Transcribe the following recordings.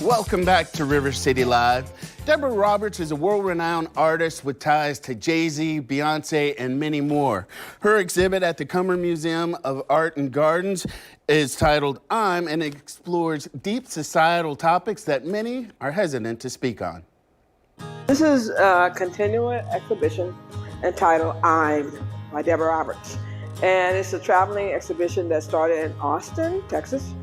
Welcome back to River City Live. Deborah Roberts is a world-renowned artist with ties to Jay-Z, Beyonce, and many more. Her exhibit at the Cummer Museum of Art and Gardens is titled I'm, and explores deep societal topics that many are hesitant to speak on. This is a continuing exhibition entitled I'm by Deborah Roberts. And it's a traveling exhibition that started in Austin, Texas,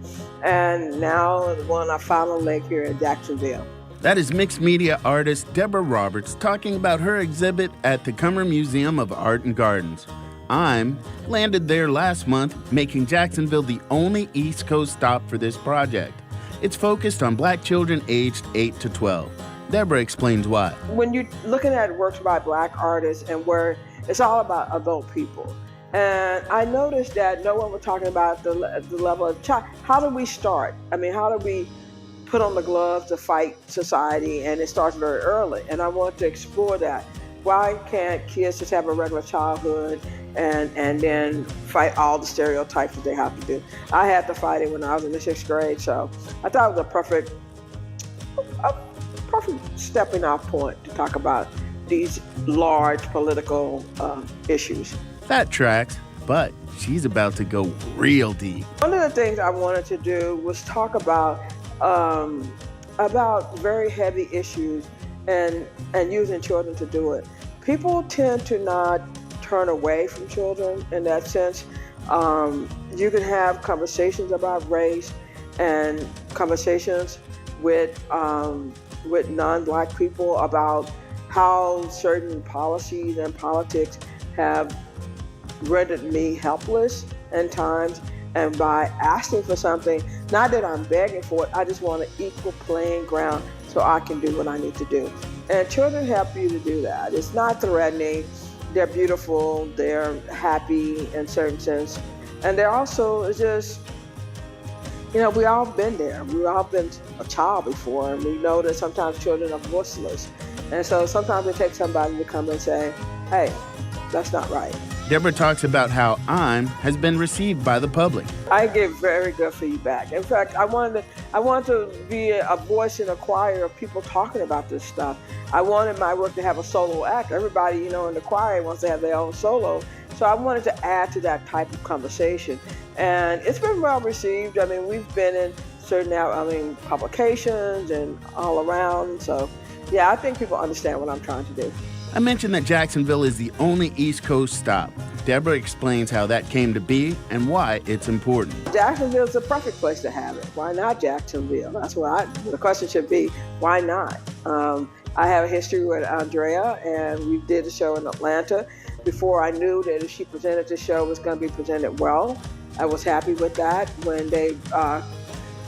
and now the one I final link here in Jacksonville. That is mixed media artist Deborah Roberts talking about her exhibit at the Cummer Museum of Art and Gardens. I'm landed there last month, making Jacksonville the only East Coast stop for this project. It's focused on Black children aged 8 to 12. Deborah explains why. When you're looking at works by Black artists and where it's all about adult people, and I noticed that no one was talking about the level of child. How do we start? I mean, how do we put on the gloves to fight society? And it starts very early. And I want to explore that. Why can't kids just have a regular childhood and then fight all the stereotypes that they have to do? I had to fight it when I was in the 6th grade, so I thought it was a perfect stepping off point to talk about these large political issues. That tracks, but she's about to go real deep. One of the things I wanted to do was talk about very heavy issues and using children to do it. People tend to not turn away from children in that sense. You can have conversations about race and conversations with non-Black people about how certain policies and politics have rendered me helpless in times, and by asking for something, not that I'm begging for it, I just want an equal playing ground so I can do what I need to do. And children help you to do that. It's not threatening, they're beautiful, they're happy in a certain sense, and they're also just, you know, we all been there. We all been a child before, and we know that sometimes children are voiceless. And so sometimes it takes somebody to come and say, hey, that's not right. Deborah talks about how I'm has been received by the public. I get very good feedback. In fact, I want to be a voice in a choir of people talking about this stuff. I wanted my work to have a solo act. Everybody, you know, in the choir wants to have their own solo. So I wanted to add to that type of conversation. And it's been well received. I mean, we've been in certain publications and all around. So yeah, I think people understand what I'm trying to do. I mentioned that Jacksonville is the only East Coast stop. Deborah explains how that came to be and why it's important. Jacksonville is the perfect place to have it. Why not Jacksonville? That's what the question should be. Why not? I have a history with Andrea, and we did a show in Atlanta. Before I knew that if she presented the show, it was going to be presented well. I was happy with that. When they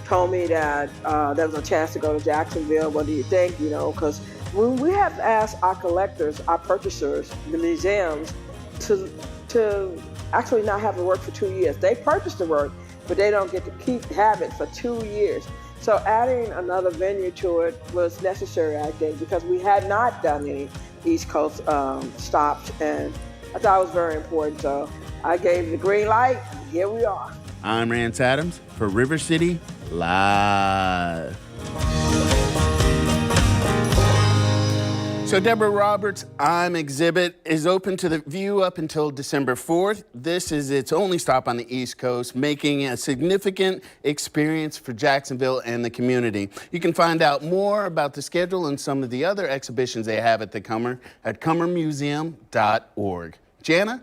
told me that there was a chance to go to Jacksonville, what do you think? You know, because when we have to ask our collectors, our purchasers, the museums, to actually not have the work for 2 years. They purchase the work, but they don't get to have it for 2 years. So adding another venue to it was necessary, I think, because we had not done any East Coast stops, and I thought it was very important. So I gave the green light, and here we are. I'm Rance Adams for River City Live. So Deborah Roberts' I'm exhibit is open to the view up until December 4th. This is its only stop on the East Coast, making a significant experience for Jacksonville and the community. You can find out more about the schedule and some of the other exhibitions they have at the Cummer at cummermuseum.org. Jana?